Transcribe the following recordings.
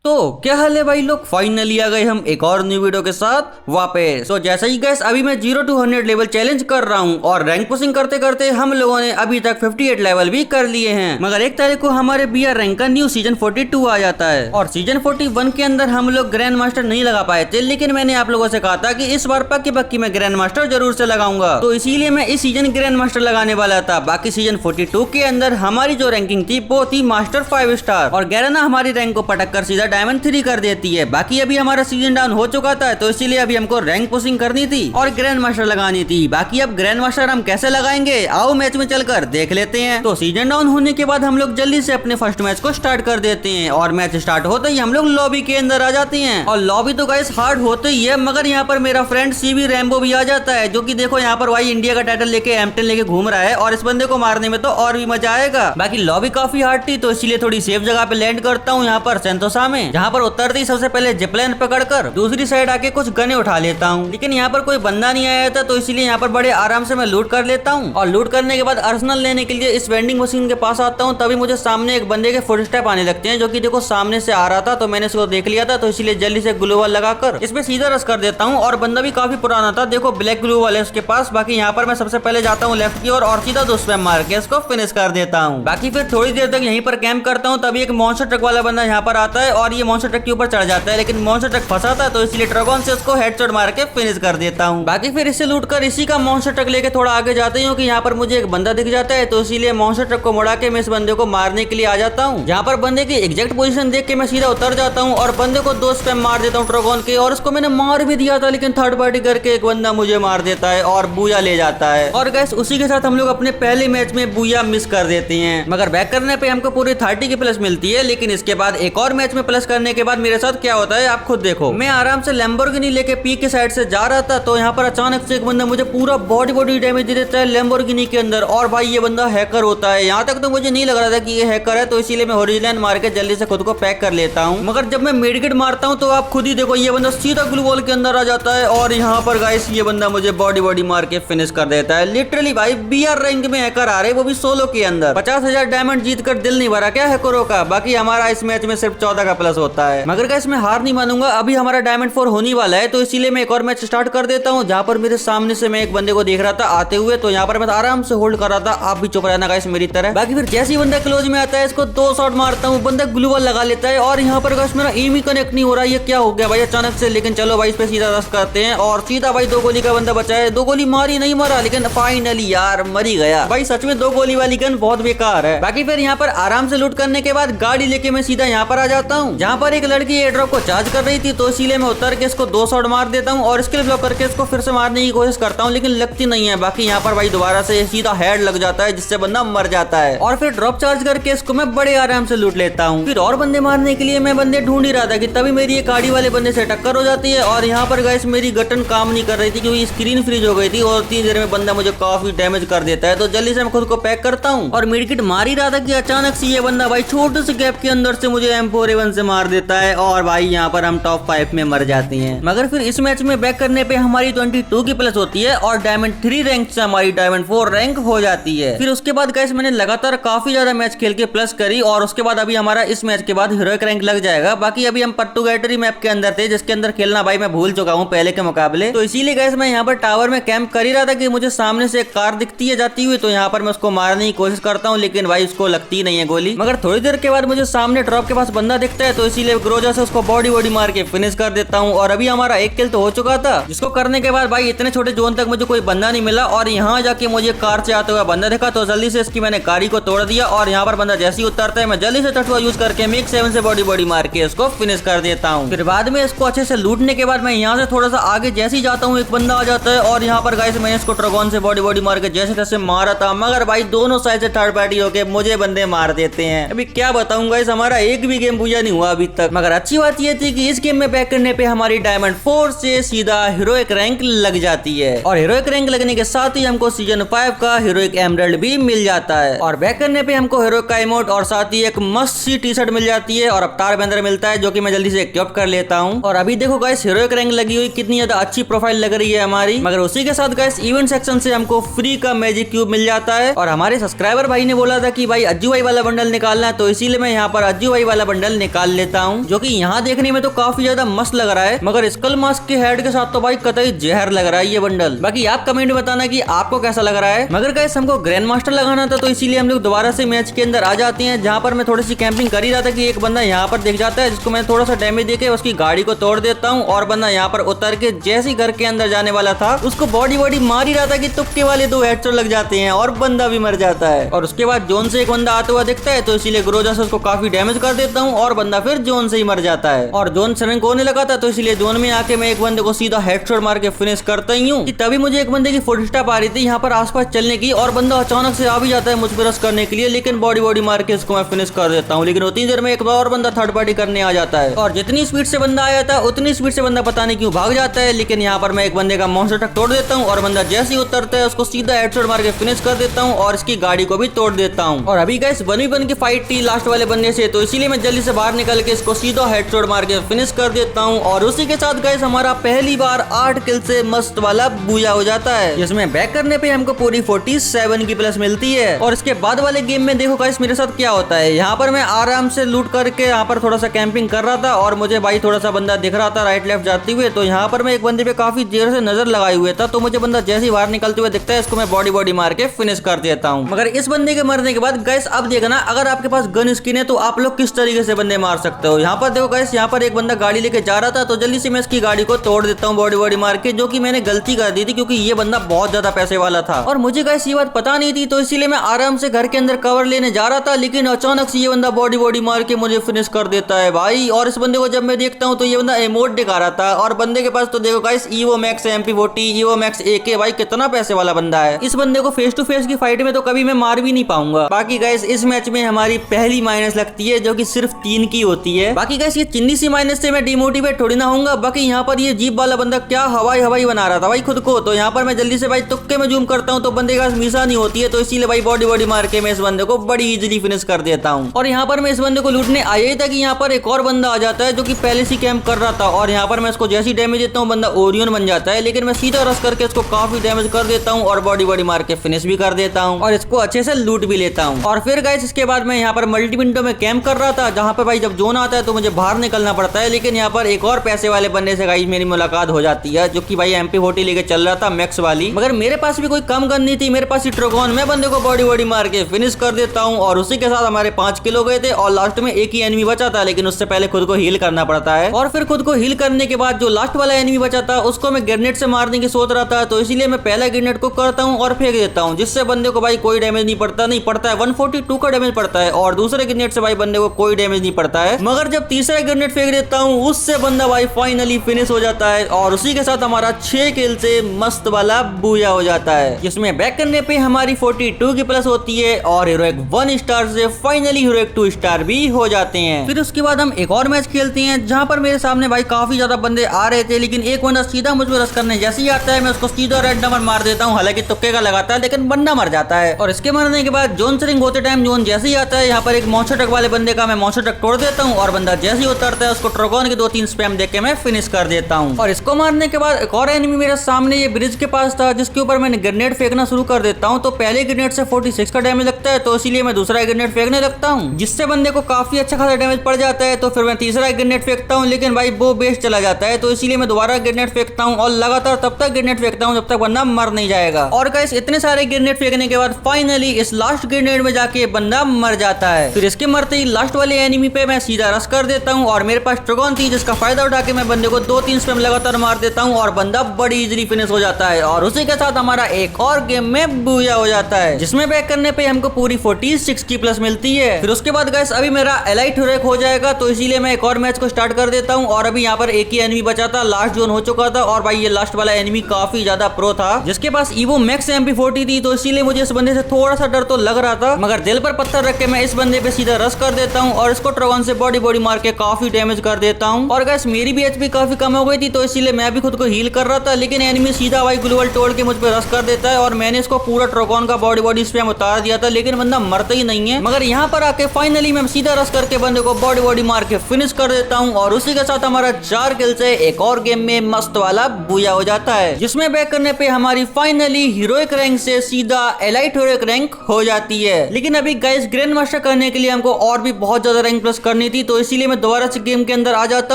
तो क्या हाल है भाई लोग, फाइनली आ गए हम एक और न्यू वीडियो के साथ वापस। तो जैसा ही गैस अभी मैं 0 to 100 लेवल चैलेंज कर रहा हूँ और रैंक पुशिंग करते करते हम लोगों ने अभी तक 58 लेवल भी कर लिए हैं। मगर 1 तारीख को हमारे BR रैंक का न्यू सीजन 42 आ जाता है और सीजन 41 के अंदर हम लोग ग्रैंड मास्टर नहीं लगा पाए थे, लेकिन मैंने आप लोगों से कहा था कि इस बार पक्की मैं ग्रैंड मास्टर जरूर से लगाऊंगा, तो इसीलिए मैं इस सीजन ग्रैंड मास्टर लगाने वाला था। बाकी सीजन 42 के अंदर हमारी जो रैंकिंग थी वो थी मास्टर 5 स्टार और गैराना हमारी रैंक को पटक कर सीधा डायमंड 3 कर देती है। बाकी अभी हमारा सीजन डाउन हो चुका था, तो इसीलिए अभी हमको रैंक पुशिंग करनी थी और ग्रैंड मास्टर लगानी थी। बाकी अब ग्रैंड मास्टर हम कैसे लगाएंगे, आओ मैच में चलकर देख लेते हैं। तो सीजन डाउन होने के बाद हम लोग जल्दी से अपने फर्स्ट मैच को स्टार्ट कर देते हैं और मैच स्टार्ट होते ही हम लोग लॉबी के अंदर आ जाते हैं और लॉबी तो गाइस हार्ड होते ही है, मगर यहाँ पर मेरा फ्रेंड CB रैम्बो भी आ जाता है, जो कि देखो यहाँ पर भाई इंडिया का टाइटल लेके M10 लेके घूम रहा है और इस बंदे को मारने में तो और भी मजा आएगा। बाकी लॉबी काफी हार्ड थी, तो इसलिए थोड़ी सेफ जगह पे लैंड करता हूँ यहाँ पर सेंतोसा में, जहाँ पर उतरते ही सबसे पहले जिपलाइन पकड़कर दूसरी साइड आके कुछ गने उठा लेता हूँ। लेकिन यहाँ पर कोई बंदा नहीं आया था, तो इसलिए यहाँ पर बड़े आराम से मैं लूट कर लेता हूँ और लूट करने के बाद अर्सनल लेने के लिए इस वेंडिंग मशीन के पास आता हूँ। तभी मुझे सामने एक बंदे के फुटस्टेप आने लगते हैं, जो कि देखो सामने से आ रहा था, तो मैंने इसको देख लिया था, तो इसलिए जल्दी से ग्लू वॉल लगाकर इसमें सीधा रस कर देता हूँ। और बंदा भी काफी पुराना था, देखो ब्लैक ग्लू वॉल है उसके पास। बाकी यहाँ पर मैं सबसे पहले जाता हूँ लेफ्ट की ओर और सीधा 2 स्पैम मार के इसको फिनिश कर देता हूँ। बाकी फिर थोड़ी देर तक यहीं पर कैंप करता हूँ, तभी एक मॉन्स्टर ट्रक वाला बंदा यहाँ पर आता है और ये मॉन्स्टर ट्रक के ऊपर चढ़ जाता है, लेकिन मॉन्स्टर ट्रक फंसा था, तो इसलिए ड्रैगन से उसको हेडशॉट मार के फिनिश कर देता हूँ। बाकी फिर इसे लूट कर इसी का मॉन्स्टर ट्रक लेके थोड़ा आगे जाते हूँ कि यहाँ पर मुझे एक बंदा दिख जाता है, तो इसीलिए मॉन्स्टर ट्रक को मुड़ा के मैं इस बंदे को मारने के लिए आ जाता हूँ। जहाँ पर बंदे की एग्जैक्ट पोजीशन देख के मैं सीधा उतर जाता हूँ और बंदे को 2 स्पैम मार देता हूँ ड्रैगन के, और उसको मैंने मार भी दिया था, लेकिन थर्ड पार्टी करके एक बंदा मुझे मार देता है और बूया ले जाता है। और गैस उसी के साथ हम लोग अपने पहले मैच में बूया मिस कर देते हैं, मगर बैक करने पे हमको पूरी 30 की प्लस मिलती है। लेकिन इसके बाद एक और मैच में प्लस करने के बाद मेरे साथ क्या होता है आप खुद देखो। मैं आराम से लैम्बोर्गिनी लेके पी के साइड से जा रहा था, तो यहाँ पर अचानक से एक बंदा मुझे पूरा बॉडी डैमेज दे देता है लैम्बोर्गिनी के अंदर, और भाई ये बंदा हैकर होता है। यहाँ तक तो मुझे नहीं लग रहा था कि ये हैकर है, तो इसीलिए मैं हॉरिजॉन्टल मार के जल्दी से खुद को पैक कर लेता हूँ। मगर जब मैं मेडिकेट मारता हूँ तो आप खुद ही देखो ये बंदा सीधा ग्लू वॉल के अंदर आ जाता है और यहाँ पर गाइस ये बंदा मुझे बॉडी मार के फिनिश कर देता है। लिटरली भाई BR रैंक में हैकर आ रहे, वो भी सोलो के अंदर। 50,000 डायमंड जीत कर दिल नहीं भरा क्या हैकरों का। बाकी हमारा इस मैच में सिर्फ 14 का प्लस होता है, मगर गाइस मैं हार नहीं मानूंगा। अभी हमारा डायमंड 4 होने वाला है, तो इसीलिए मैं एक और मैच स्टार्ट कर देता हूँ, जहाँ पर मेरे सामने से मैं एक बंदे को देख रहा था आते हुए, तो यहाँ पर मैं आराम से होल्ड कर रहा था। आप भी चुप रहना गाइस मेरी तरह। बाकी फिर जैसे ही बंदा क्लोज में आता है, इसको 2 शॉट मारता हूँ, बंदा ग्लू वॉल लगा लेता है और यहाँ पर गाइस मेरा एम ही कनेक्ट नहीं हो रहा। ये क्या हो गया भाई अचानक से। लेकिन चलो भाई इस पे सीधा रश करते हैं और सीधा भाई 2 गोली का बंदा बचा है। 2 गोली मारी नहीं मारा, लेकिन फाइनली यार मर ही गया भाई। सच में 2 गोली वाली गन बहुत बेकार है। बाकी फिर यहाँ पर आराम से लूट करने के बाद गाड़ी लेके मैं सीधा यहाँ पर आ जाता हूँ, जहाँ पर एक लड़की एयर ड्रॉप को चार्ज कर रही थी, तो इसीलिए मैं उतर के इसको 2 शॉट मार देता हूँ और स्किल ब्लॉक करके इसको फिर से मारने की कोशिश करता हूँ, लेकिन लगती नहीं है। बाकी यहाँ पर भाई दोबारा से सीधा हेड लग जाता है, जिससे बंदा मर जाता है और फिर ड्रॉप चार्ज करके इसको मैं बड़े आराम से लूट लेता हूँ। फिर और बंदे मारने के लिए मैं बंदे ढूंढ ही रहा था कि तभी मेरी एक गाड़ी वाले बंदे से टक्कर हो जाती है और यहाँ पर गाइस मेरी गटन काम नहीं कर रही थी, क्योंकि स्क्रीन फ्रीज हो गई थी और 3 देर में बंदा मुझे काफी डैमेज कर देता है। तो जल्दी से मैं खुद को पैक करता हूँ और मेडिकेट मार ही रहा था कि अचानक से ये बंदा भाई छोटे से गैप के अंदर से मुझे M4A1 से मार देता है और भाई यहाँ पर हम टॉप 5 में मर जाते हैं। मगर फिर इस मैच में बैक करने पे हमारी 22 की प्लस होती है और डायमंड 3 रैंक से हमारी डायमंड 4 रैंक हो जाती है। फिर उसके बाद गाइस मैंने लगातार काफी ज्यादा मैच खेल के प्लस करी और उसके बाद अभी हमारा इस मैच के बाद हीरोइक रैंक लग जाएगा। बाकी अभी हम पर्टुगेटरी मैप के अंदर थे, जिसके अंदर खेलना भाई मैं भूल चुका हूँ पहले के मुकाबले, तो इसीलिए गाइस मैं यहाँ पर टावर में कैंप कर ही रहा था कि मुझे सामने से एक कार दिखती है जाती हुई, तो यहाँ पर मैं उसको मारने की कोशिश करता हूँ, लेकिन भाई उसको लगती नहीं है गोली। मगर थोड़ी देर के बाद मुझे सामने ड्रॉप के पास बंदा दिखता है, तो इसीलिए ग्रोजा से उसको बॉडी मार के फिनिश कर देता हूँ और अभी हमारा 1 किल तो हो चुका था, जिसको करने के बाद भाई इतने छोटे जोन तक मुझे कोई बंदा नहीं मिला और यहाँ जाके मुझे कार से आते हुए बंदा देखा, तो जल्दी से इसकी मैंने गाड़ी को तोड़ दिया और यहाँ पर बंदा जैसे ही उतरता है मैं जल्दी से टटुआ यूज करके मिक 7 से बॉडी मार के इसको फिनिश कर देता हूँ। फिर बाद में इसको अच्छे से लूटने के बाद मैं यहाँ से थोड़ा सा आगे जैसे ही जाता हूँ, एक बंदा आ जाता है और यहाँ पर गाइस मैंने इसको ड्रैगन से बॉडी मार के जैसे तैसे मारा था, मगर भाई दोनों साइड से थर्ड पार्टी होके मुझे बंदे मार देते हैं। अभी क्या बताऊं गाइस, हमारा एक भी गेम पूजा नहीं हुआ अभी तक। मगर अच्छी बात ये थी कि इस गेम में बैक करने पे हमारी डायमंड 4 से सीधा हीरोइक रैंक लग जाती है और हीरोइक रैंक लगने के साथ ही हमको सीजन 5 का हीरोइक एमराल्ड भी मिल जाता है और बैक करने पे हमको हीरोइक का इमोट और साथ ही एक मस्त सी टी-शर्ट मिल जाती है और अवतार बंदर मिलता है, जो कि मैं जल्दी से इक्विप कर लेता हूँ। और अभी देखो गाइस हीरोइक रैंक लगी हुई कितनी ज्यादा अच्छी प्रोफाइल लग रही है हमारी। मगर उसी के साथ गाइस इवेंट सेक्शन से हमको फ्री का मैजिक क्यूब मिल जाता है और हमारे सब्सक्राइबर भाई ने बोला था कि भाई अज्जू भाई वाला बंडल निकालना है, तो इसीलिए मैं यहाँ पर अज्जू भाई वाला बंडल निकाल लेता हूँ, जो कि यहाँ देखने में तो काफी ज्यादा मस्त लग रहा है, मगर स्कल मास्क के हेड के साथ तो भाई कतई जहर लग रहा है ये बंडल। बाकी आप कमेंट में बताना कि आपको कैसा लग रहा है। मगर गाइस हमको ग्रैंड मास्टर लगाना था, तो इसीलिए हम लोग दोबारा से मैच के अंदर आ जाते हैं, जहाँ पर मैं थोड़ी सी कैंपिंग कर ही रहा था कि एक बंदा यहाँ पर दिख जाता है, जिसको मैं थोड़ा सा डैमेज देके उसकी गाड़ी को तोड़ देता हूँ, और बंदा यहाँ पर उतर के जैसे ही घर के अंदर जाने वाला था उसको बॉडी मार ही रहा था कि तुक्के वाले 2 हेडशॉट लग जाते हैं और बंदा भी मर जाता है। और उसके बाद जोन से एक बंदा आता हुआ दिखता है, तो इसीलिए ग्रोजा से उसको काफी डैमेज कर देता हूँ और बंदा फिर जोन से ही मर जाता है। और जोन श्रिंक होने लगा था, तो इसलिए जोन में आके मैं एक बंदे को सीधा हेडशॉट मार के फिनिश करता ही हूँ। तभी मुझे एक बंदे की फुटस्टेप आ रही थी यहाँ पर आसपास चलने की, और बंदा अचानक से आ भी जाता है मुझ पर रश करने के लिए, लेकिन बॉडी मार के इसको मैं फिनिश कर देता हूँ। लेकिन उतनी देर में एक और बंदा थर्ड पार्टी करने आ जाता है, और जितनी स्पीड से बंदा आया था उतनी स्पीड से बंदा पता नहीं क्यों भाग जाता है। लेकिन यहाँ पर मैं एक बंदे का मॉन्स्टर ट्रक तोड़ देता हूँ, और बंदा जैसे ही उतरता है उसको सीधा हेडशॉट मार के फिनिश कर देता हूँ, और इसकी गाड़ी को भी तोड़ देता हूँ। और अभी गाइस 1v1 की फाइट थी लास्ट वाले बंदे से, तो इसीलिए मैं जल्दी से बाहर निकल के इसको सीधा हेडशॉट मार के फिनिश कर देता हूँ। और उसी के साथ गाइस हमारा पहली बार 8 किल से मस्त वाला बूया हो जाता है, जिसमें बैक करने पे हमको पूरी 47 की प्लस मिलती है। और इसके बाद वाले गेम में देखो गाइस मेरे साथ क्या होता है। यहाँ पर मैं आराम से लूट करके यहाँ पर थोड़ा सा कैंपिंग कर रहा था, और मुझे भाई थोड़ा सा बंदा दिख रहा था राइट लेफ्ट जाते हुए, तो यहाँ पर मैं एक बंदे पे काफी देर से नजर लगाए हुए था, तो मुझे बंदा जैसे ही बाहर निकलते हुए दिखता है इसको मैं बॉडी मार के फिनिश कर देता हूँ। मगर इस बंदे के मरने के बाद गाइस अब देखना, अगर आपके पास गन स्किन है तो आप लोग किस तरीके से बंदे मार सकते हो। यहाँ पर देखो गाइस, यहाँ पर एक बंदा गाड़ी लेके जा रहा था, तो जल्दी से मैं इसकी गाड़ी को तोड़ देता हूँ बॉडी मार के, जो कि मैंने गलती कर दी थी क्योंकि ये बंदा बहुत ज्यादा पैसे वाला था और मुझे गाइस ये बात पता नहीं थी, तो इसीलिए मैं आराम से घर के अंदर कवर लेने जा रहा था। लेकिन अचानक से ये बंदा बॉडी मार के मुझे फिनिश कर देता है भाई। और इस बंदे को जब मैं देखता हूँ तो ये बंदा इमोट दिखा रहा था, और बंदे के पास तो देखो guys evo max MP40 evo max AK, भाई कितना पैसे वाला बंदा है। इस बंदे को फेस टू फेस की फाइट में तो कभी मैं मार भी नहीं पाऊंगा। बाकी गाइस इस मैच में हमारी पहली माइनस लगती है, जो कि सिर्फ 3 की होती है। बाकी गाइस ये चिन्नी सी माइनस से मैं डिमोटिवेट थोड़ी ना होऊंगा। बाकी यहाँ पर ये जीप वाला बंदा क्या हवाई बना रहा था भाई खुद को, तो यहाँ पर मैं जल्दी से भाई तुक्के में जूम करता हूँ, तो बंदे का मीसा नहीं होती है, तो इसीलिए भाई बॉडी मार के मैं इस बंदे को बड़ी इजीली फिनिश कर देता हूँ। और यहाँ पर मैं इस बंदे को लूटने आया ही था कि यहाँ पर एक और बंदा आ जाता है जो कि पहले से कैंप कर रहा था, और यहाँ पर मैं इसको जैसी डैमेज देता हूँ बंदा ओरियन बन जाता है। लेकिन मैं सीधा रश करके इसको काफी डैमेज कर देता हूँ और बॉडी मार के फिनिश भी कर देता हूँ, और इसको अच्छे से लूट भी लेता हूँ। और फिर गाइस इसके बाद मैं यहाँ पर मल्टी विंडो में कैंप कर रहा था, जहाँ पे भाई जब जोन आता है तो मुझे बाहर निकलना पड़ता है। लेकिन यहाँ पर एक और पैसे वाले बंदे से गाइस मेरी मुलाकात हो जाती है, जो कि भाई MP40 लेके चल रहा था मैक्स वाली, मगर मेरे पास भी कोई कम गन नहीं थी, मेरे पास ही ट्रोगॉन। मैं बंदे को बॉडी मार के फिनिश कर देता हूँ, और उसी के साथ हमारे 5 किल हो गए थे, और लास्ट में एक ही एनिमी बचा था, लेकिन उससे पहले खुद को हील करना पड़ता है। और फिर खुद को हील करने के बाद जो लास्ट वाला एनिमी बचा था उसको मैं ग्रेनेड से मारने की सोच रहा था, तो इसीलिए मैं पहला ग्रेनेड को करता हूँ और फेंक देता हूँ, जिससे बंदे को भाई कोई डैमेज नहीं पड़ता है 142 का डैमेज पड़ता है, और दूसरे ग्रेनेड से भाई बंदे को कोई डैमेज नहीं पड़ता है। मगर जब तीसरा ग्रेनेड फेंक देता हूँ उससे बंदा भाई फाइनली फिनिश हो जाता है, और उसी के साथ हमारा 6 किल से मस्त वाला बूया हो जाता है, जिसमें बैक करने पे हमारी 42 की प्लस होती है, और हीरोइक 1 स्टार से फाइनली हीरोइक 2 स्टार भी हो जाते हैं। फिर उसके बाद हम एक और मैच खेलते हैं, जहाँ पर मेरे सामने भाई काफी ज्यादा बंदे आ रहे थे, लेकिन एक बंदा सीधा मुझ पर रश करने जैसे ही आता है मैं उसको सीधा रेड नंबर मार देता हूँ। हालांकि तुक्के का लगाता है, लेकिन बंदा मर जाता है। और इसके मरने के बाद जोन श्रिंक होते टाइम जोन जैसे ही आता है, यहाँ पर एक मॉन्स्टर ट्रक वाले बंदे का मैं मॉन्स्टर ट्रक तोड़ देता हूँ, और बंदा जैसे ही उतरता है उसको ट्रोगॉन के 2-3 स्पैम देके मैं फिनिश कर देता हूँ। और इसको मारने के बाद एक और एनिमी मेरे सामने ये ब्रिज के पास था, जिसके ऊपर मैंने ग्रेनेड फेंकना शुरू कर देता हूँ। तो पहले ग्रेनेड से 46 का डैमेज लगता है, तो इसीलिए मैं दूसरा ग्रेनेड फेंकने लगता हूँ, जिससे बंदे को काफी अच्छा खासा डैमेज पड़ जाता है। तो फिर मैं तीसरा ग्रेनेड फेंकता हूँ, लेकिन भाई वो बेस्ट चला जाता है, तो इसीलिए मैं दोबारा ग्रेनेड फेंकता हूँ, और लगातार तब तक ग्रेनेड फेंकता हूँ जब तक बंदा मर नहीं जाएगा। और गाइस इतने सारे ग्रेनेड फेंकने के बाद फाइनली इस लास्ट ग्रेनेड में जाके बंदा मर जाता है। फिर इसके मरते ही लास्ट वाले एनिमी पे मैं सीधा रश कर देता हूँ, और मेरे पास ट्रोगॉन थी, जिसका फायदा उठा के मैं बंदे को 2-3 स्पैम लगातार मार देता हूँ, और बंदा बड़ी इजीली फिनिश हो जाता है। और उसी के साथ हमारा एक और गेम में बूया हो जाता है, जिसमें बैक करने पे हमको पूरी 46 की प्लस मिलती है। फिर उसके बाद गाइस अभी मेरा एलाइट हीरोइक हो जाएगा, तो इसीलिए मैं एक और मैच को स्टार्ट कर देता हूँ। और अभी यहाँ पर एक ही एनिमी बचा था, लास्ट जोन हो चुका था, और भाई ये लास्ट वाला एनिमी काफी ज्यादा प्रो था, जिसके पास ईवो मैक्स MP40 थी, तो इसीलिए मुझे इस बंदे से थोड़ा सा डर तो लग रहा था। मगर दिल पर पत्थर रख के मैं इस बंदे पे सीधा रश कर देता हूँ, और इसको ट्रोगॉन से बॉडी मार के काफी डैमेज कर देता हूँ। और गाइस मेरी भी HP काफी कम हो गई थी, तो इसीलिए मैं भी खुद को हील कर रहा था, लेकिन एनिमी सीधा भाई ग्लूवल तोड़ के मुझ पे रश कर देता है, और मैंने इसको पूरा ट्रोगॉन का बॉडी स्पैम उतार दिया था। लेकिन बंदा मरता ही नहीं है। मगर यहाँ पर आके फाइनली मैं सीधा रश करके बंदे को बॉडी मार के फिनिश कर देता हूँ और उसी के साथ हमारा 4 किल से एक और गेम में मस्त वाला बूया हो जाता है, जिसमें बैक करने पे हमारी फाइनली हीरोइक रैंक से सीधा एलाइट हीरोइक रैंक हो जाती है। लेकिन अभी गाइस ग्रैंड मास्टर करने के लिए हमको और भी बहुत ज्यादा रैंक प्लस करनी थी, तो इसीलिए मैं दोबारा से गेम के अंदर आ जाता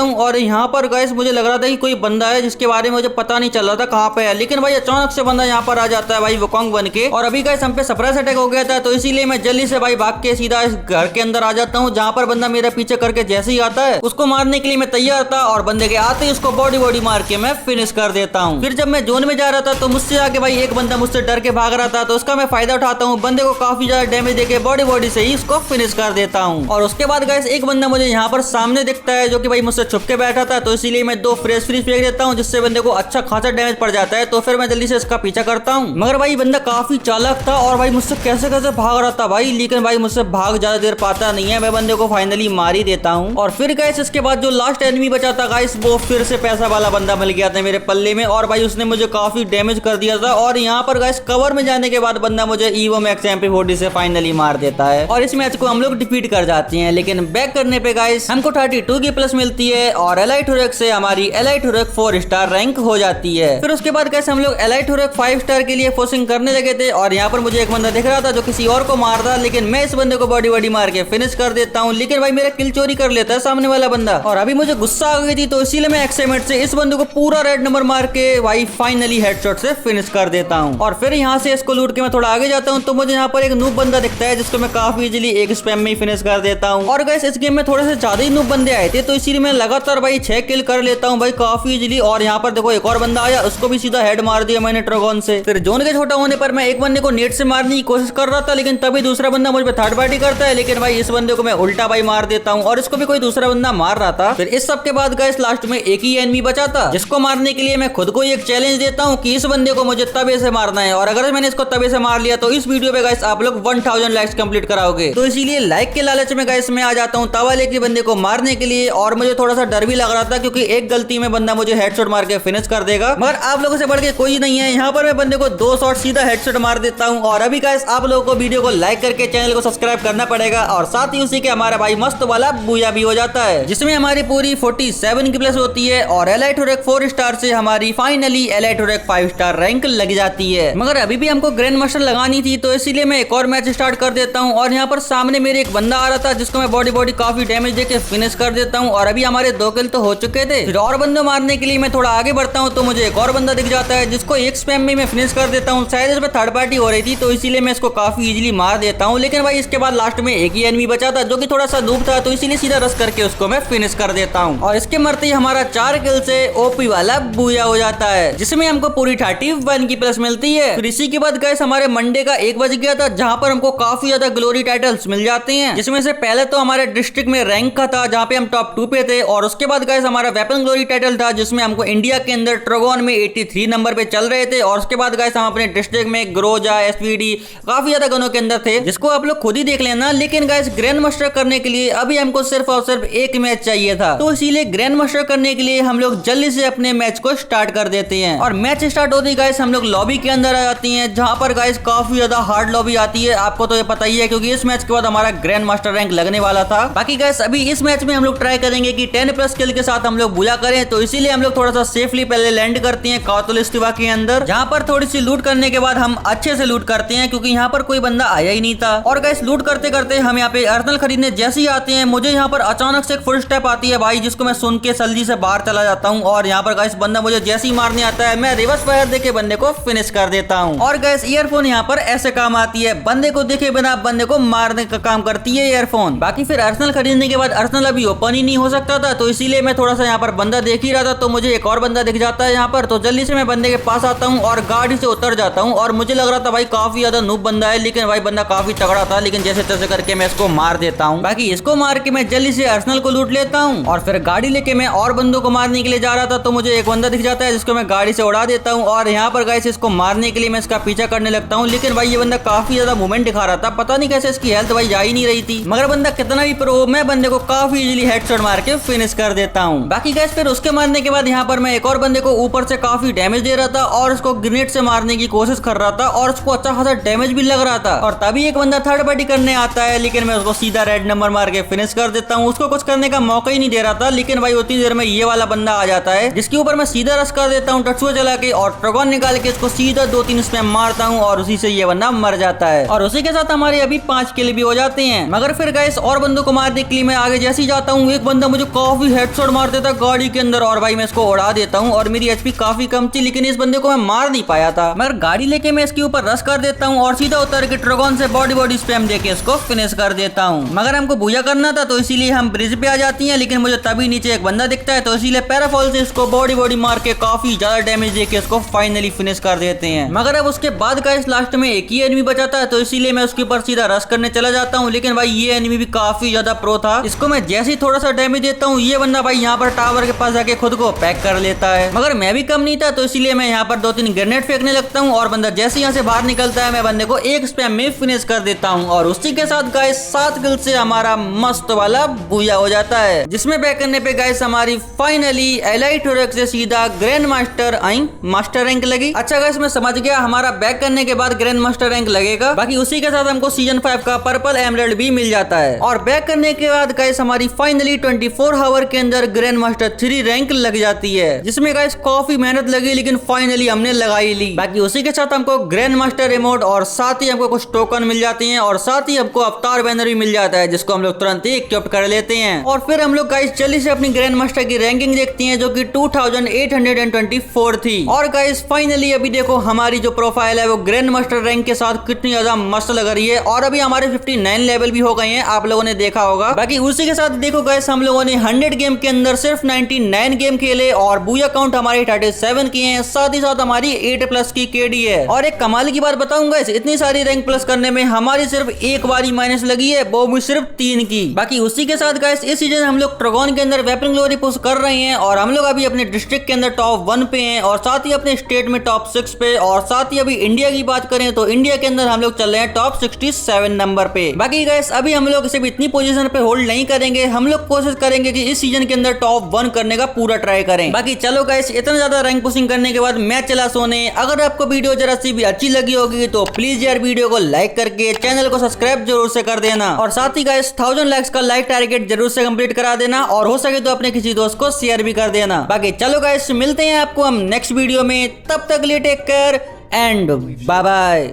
हूँ। और यहाँ पर गाइस मुझे लग रहा था कि कोई बंदा है जिसके बारे में मुझे पता नहीं चल रहा था कहाँ पे है, लेकिन भाई अचानक से बंदा यहाँ पर आ जाता है भाई वुकोंग बन के। और अभी गाइस हम पे सरप्राइज अटैक हो गया था, तो इसीलिए मैं जल्दी से भाई भाग के सीधा इस घर के अंदर आ जाता हूँ, जहाँ पर बंदा मेरा पीछे करके जैसे ही आता है उसको मारने के लिए मैं तैयार था और बंदे के आते ही उसको बॉडी मार के मैं फिनिश कर देता हूँ। फिर जब मैं जोन में जा रहा था तो मुझसे आगे भाई एक बंदा मुझसे डर के भाग रहा था, तो उसका मैं फायदा उठाता हूँ, बंदे को काफी ज्यादा डैमेज देके बॉडी से ही उसको फिनिश कर देता हूँ। और उसके बाद गाइस एक बंदा मुझे यहाँ पर सामने दिखता है जो कि भाई मुझसे छुप के बैठा था, तो इसीलिए मैं 2 फ्रेश फ्री फेंक देता हूँ जिससे बंदे को अच्छा खासा डैमेज पड़ जाता है। तो फिर मैं जल्दी से इसका पीछा करता हूँ, मगर भाई बंदा काफी चालाक था और भाई मुझसे कैसे भाग रहा था भाई, लेकिन भाई मुझसे भाग ज्यादा देर पाता नहीं है, मैं बंदे को फाइनली मार ही देता हूँ। और फिर गाइस इसके बाद जो लास्ट एनिमी बचा था गाइस वो फिर से पैसा वाला बंदा मिल गया था मेरे पल्ले में, और भाई उसने मुझे काफी डैमेज कर दिया था। और यहाँ पर गाइस कवर में जाने के बाद बंदा मुझे ईवो मैक्स MP40 से फाइनली मार देता है और इस मैच को हम लोग डिफीट कर जाते हैं। लेकिन बैक करने पे गाइस हमको 32 की प्लस मिलती है और एलाइट हीरोइक से हमारी एलाइट हीरोइक 4 स्टार रैंक हो जाती है। फिर उसके बाद गाइस हम लोग एलाइट हीरोइक 5 स्टार के लिए फोर्सिंग करने लगे थे, और यहाँ पर मुझे एक बंदा दिख रहा था जो किसी और को मार रहा, लेकिन मैं इस बंदे को बॉडी मार के फिनिश कर देता हूँ। लेकिन भाई मेरा किल चोरी कर लेता है सामने वाला बंदा, और अभी मुझे गुस्सा आ गई थी, तो इसीलिए मैं एक्साइटमेंट से इस बंदे को पूरा रेड नंबर मार के भाई फाइनली हेडशॉट से फिनिश कर देता हूँ। और फिर यहाँ से इसको लूट के मैं थोड़ा आगे जाता हूँ, तो मुझे यहाँ पर एक नूब बंदा दिखता है जिसको मैं काफी इजीली एक स्पैम में ही फिनिश कर देता हूँ। और गाइस इस गेम में थोड़े से ज्यादा ही नूब बंदे आए थे, तो इसीलिए मैं लगातार भाई 6 किल कर लेता हूँ भाई काफी इजीली। और यहाँ पर देखो एक और बंदा आया, उसको भी सीधा हेड मार दिया मैंने ड्रैगन से। फिर जोन के छोटा होने पर मैं एक बंदे को नेट से मारने की कोशिश कर रहा था, लेकिन तभी दूसरा बंदा मुझ पर थर्ड पार्टी करता है, लेकिन भाई इस बंदे को मैं उल्टा भाई मार देता हूँ और इसको भी कोई दूसरा बंदा मार रहा था। फिर इस सब के बाद गाइस लास्ट में एक ही एनिमी बचा था, जिसको मारने के लिए मैं खुद को एक चैलेंज देता हूँ कि इस बंदे को मुझे तवे से मारना है, और अगर मैंने इसको तवे से मार लिया तो इस वीडियो पे गाइस आप लोग 1000 लाइक्स कंप्लीट कराओगे। तो इसीलिए लाइक के लालच में गाइस मैं आ जाता हूँ तवा लेके बंदे को मारने के लिए, और मुझे थोड़ा सा डर भी लग रहा था क्योंकि एक गलती में बंदा मुझे हेडशॉट मार के फिनिश कर देगा, मगर आप लोगों से बढ़ के कोई नहीं है। यहाँ पर मैं बंदे को 2 शॉट सीधा हेडशॉट मार देता हूँ। और अभी गाइस आप लोगों को वीडियो को लाइक करके चैनल को सब्सक्राइब करना पड़ेगा, और साथ ही उसी के हमारा भाई मस्त वाला बूया भी हो जाता है, जिसमें हमारी पूरी 47 की प्लस होती है और एलाइट हीरोइक 4 स्टार से हमारी finally elite heroic 5 star rank लग जाती है। मगर अभी भी हमको ग्रैंड मास्टर लगानी थी, तो इसीलिए मैं एक और मैच स्टार्ट कर देता हूँ। और यहाँ पर सामने मेरे एक बंदा आ रहा था जिसको मैं बॉडी काफी डैमेज देके फिनिश कर देता हूँ, और अभी हमारे 2 किल तो हो चुके थे। फिर और बंदे मारने के लिए मैं थोड़ा आगे बढ़ता हूँ, तो मुझे एक और बंदा दिख जाता है जिसको एक स्पैम में मैं फिनिश कर देता हूँ। शायद इसमें थर्ड पार्टी हो रही थी, तो इसीलिए मैं इसको काफी इजीली मार देता हूँ। लेकिन भाई इसके बाद लास्ट में एक ही एनिमी बचा था जो कि थोड़ा सा नूब था, तो इसीलिए सीधा रश करके उसको मैं फिनिश कर देता हूँ। और इसके मरते ही हमारा 4 किल से ओपी वाला बूया हो जाता है, जिसमें हमको पूरी 31 की प्लस मिलती है। फिर इसी के बाद गाइस हमारे मंडे का 1 बज गया था, जहाँ पर हमको काफी ज्यादा ग्लोरी टाइटल्स मिल जाते हैं, जिसमें से पहले तो हमारे डिस्ट्रिक्ट में रैंक का था जहाँ पे हम टॉप 2 पे थे, और उसके बाद गाइस हमारा वेपन ग्लोरी टाइटल था जिसमें हमको इंडिया के अंदर ट्रगोन में 83 नंबर पे चल रहे थे। और उसके बाद गाइस हम अपने डिस्ट्रिक्ट में ग्रोजा एसपीडी काफी ज्यादा गनों के अंदर थे, जिसको आप लोग खुद ही देख लेना। लेकिन गाइस ग्रैंड मास्टर करने के लिए अभी हमको सिर्फ और सिर्फ एक मैच चाहिए था, तो इसीलिए ग्रैंड मास्टर करने के लिए हम लोग जल्दी से अपने मैच को स्टार्ट कर देते हैं। और मैच स्टार्ट होते ही गाइस हम लोग लॉबी के अंदर आ जाती हैं, जहां पर गाइस काफी ज्यादा हार्ड लॉबी आती है, आपको तो ये पता ही है क्योंकि इस मैच के बाद हमारा ग्रैंड मास्टर रैंक लगने वाला था। बाकी गाइस अभी इस मैच में हम लोग ट्राई करेंगे कि 10 प्लस किल के साथ हम लोग बुला करें, तो इसीलिए हम लोग थोड़ा सा सेफली पहले लैंड करते हैं कातुलिस्टिवा के अंदर, जहां पर थोड़ी सी लूट करने के बाद हम अच्छे से लूट करते हैं क्योंकि यहाँ पर कोई बंदा आया ही नहीं था। और गाइस लूट करते करते हम यहाँ पे अर्सनल खरीदने जैसे ही आते हैं, मुझे यहाँ पर अचानक से एक फुल स्टेप आती है भाई, जिसको मैं सुन के जल्दी से बाहर चला जाता हूँ। और यहाँ पर गाइस बंदा मुझे जैसे ही मारने आता है, मैं रिवर्स फायर देके बंदे को फिनिश कर देता हूँ। और गाइस ईयरफोन यहाँ पर ऐसे काम आती है, बंदे को देखे बिना बंदे को मारने का काम करती है ईयरफोन। बाकी फिर अर्सनल खरीदने के बाद अर्सनल अभी ओपन ही नहीं हो सकता था, तो इसीलिए मैं थोड़ा सा यहाँ पर बंदा देख ही रहा था, तो मुझे एक और बंदा दिख जाता है यहाँ पर, तो जल्दी से मैं बंदे के पास आता हूँ और गाड़ी से उतर जाता हूँ। और मुझे लग रहा था भाई काफी ज्यादा नूब बंदा है, लेकिन भाई बंदा काफी तगड़ा था, लेकिन जैसे तैसे करके मैं इसको मार देता हूँ। बाकी इसको मार के मैं जल्दी से अर्सनल को लूट लेता हूँ, और फिर गाड़ी लेके मैं और बंदों को मारने के लिए जा रहा था, तो मुझे एक बंदा दिख जाता है जिसको मैं गाड़ी से उड़ा देता हूँ। और यहाँ पर गाइस इसको मारने के लिए मैं इसका पीछा करने लगता हूँ, लेकिन भाई ये बंदा काफी ज्यादा मूवमेंट दिखा रहा था, पता नहीं कैसे इसकी हेल्थ भाई जा ही नहीं रही थी। मगर बंदा कितना भी प्रो, मैं बंदे को काफी इजीली हेडशॉट मार के फिनिश कर देता हूँ। बाकी गाइस फिर उसके मारने के बाद यहाँ पर मैं एक और बंदे को ऊपर से काफी डैमेज दे रहा था और उसको ग्रेनेड से मारने की कोशिश कर रहा था, और उसको अच्छा खासा डैमेज भी लग रहा था। पाता। और तभी एक बंदा थर्ड पार्टी करने आता है, लेकिन मैं उसको सीधा रेड नंबर मार के फिनिश कर देता हूँ। उसको कुछ करने का मौका ही नहीं दे रहा था, लेकिन भाई उतनी देर में ये वाला बंदा आ जाता है, जिसके ऊपर मैं सीधा रश कर देता हूँ टट्सुआ चला के, और ट्रगोन निकाल के इसको सीधा 2-3 स्पैम मारता हूँ और उसी से ये बंदा मर जाता है। और उसी के साथ हमारे अभी 5 किल भी हो जाते हैं। मगर फिर गाइस और बंदों को मारने के लिए मैं आगे जैसे ही जाता हूँ, एक बंदा मुझे काफी हेडशॉट मार देता गाड़ी के अंदर, और भाई मैं इसको उड़ा देता हूँ। और मेरी एचपी काफी कम थी, लेकिन इस बंदे को मैं मार नहीं पाया था। मगर गाड़ी लेके मैं इसके ऊपर रश कर देता हूँ और सीधा उतर के ट्रगोन से बॉडी स्पैम देके इसको फिनिश कर देता हूँ। मगर हमको बूया करना था, तो इसीलिए हम ब्रिज पे आ जाती हैं, लेकिन मुझे तभी नीचे एक बंदा दिखता है, तो इसीलिए पैराफॉल से इसको बॉडी मार के काफी ज्यादा डैमेज देके इसको फाइनली फिनिश कर देते हैं। मगर अब उसके बाद गाइस लास्ट में एक ही एनिमी बचा था, तो इसीलिए मैं उसके ऊपर सीधा रश करने चला जाता हूँ। लेकिन भाई ये एनिमी भी काफी ज्यादा प्रो था, इसको मैं जैसे ही थोड़ा सा डैमेज देता हूँ, ये बंदा भाई यहाँ पर टावर के पास जाके खुद को पैक कर लेता है। मगर मैं भी कम नहीं था, तो इसीलिए मैं यहाँ पर 2-3 ग्रेनेड फेंकने लगता हूँ, और बंदा जैसे यहाँ से बाहर निकलता है, मैं बंदे को एक स्पैम में फिनिश कर देता हूँ। और उसी के साथ गाइस 7 किल से हमारा मस्त वाला बूया हो जाता है, जिसमें बैक करने पे गाइस हमारी फाइनली एलाइट रैंक से सीधा ग्रैंड मास्टर रैंक लगी। अच्छा गाइस मैं समझ गया, हमारा बैक करने के बाद ग्रैंड मास्टर रैंक लगेगा। बाकी उसी के साथ हमको सीजन 5 का पर्पल एमराल्ड भी मिल जाता है। और बैक करने के बाद गाइस हमारी फाइनली 24 आवर के अंदर ग्रैंड मास्टर 3 रैंक लग जाती है, जिसमें गाइस काफी मेहनत लगी, लेकिन फाइनली हमने लगाई ली। बाकी उसी के साथ हमको ग्रैंड मास्टर इमोट और साथ ही हमको कुछ टोकन मिल जाते हैं, और साथ ही हमको अवतार बैनर भी मिल जाता है, जिसको हम लोग तुरंत ही इक्विप कर लेते हैं। और फिर हम लोग गाइस जल्दी से अपनी ग्रैंड मास्टर की रैंकिंग देखते हैं, जो कि 2824 थी। और गाइस फाइनली अभी देखो हमारी जो प्रोफाइल है वो ग्रैंड मास्टर रैंक के साथ कितनी ज्यादा मस्त लग रही है। और अभी हमारे 59 लेवल भी हो गए हैं, आप लोगों ने देखा होगा। बाकी उसी के साथ देखो गाइस हम लोगों ने 100 गेम के अंदर सिर्फ 99 गेम खेले, और बूया काउंट हमारे 37 किए हैं। साथ ही साथ हमारी 8+ की केडी है। और एक कमाल की बात बताऊंगा, इतनी सारी रैंक प्लस करने में हमारी सिर्फ एक बारी माइनस लगी है, वो भी सिर्फ 3 की। बाकी उसी के साथ गाइस इस सीजन हम लोग ट्रगोन के अंदर वेपन ग्लोरी पुश कर रहे हैं, और हम लोग अभी अपने डिस्ट्रिक्ट के अंदर टॉप 1 पे हैं, और साथ ही अपने स्टेट में टॉप 6 पे, और साथ ही अभी इंडिया की बात करें तो इंडिया के अंदर हम लोग चल रहे हैं टॉप 67 नंबर पे। बाकी गाइस अभी हम लोग सिर्फ इतनी पोजीशन पे होल्ड नहीं करेंगे, हम लोग कोशिश करेंगे कि इस सीजन के अंदर टॉप 1 करने का पूरा ट्राई करें। बाकी चलो गाइस इतना ज्यादा रैंक पुशिंग करने के बाद मैं चला सोने। अगर आपको वीडियो जरा सी भी अच्छी लगी होगी तो प्लीज यार वीडियो को लाइक करके चैनल को सब्सक्राइब जरूर से कर देना, और साथ ही गाइस 1000 लाइक्स का लाइक टारगेट जरूर से कंप्लीट करा देना, और हो सके तो अपने किसी दोस्त को शेयर भी कर देना। बाकी चलो गाइस मिलते हैं आपको हम नेक्स्ट वीडियो में, तब तक लिए take care and bye bye.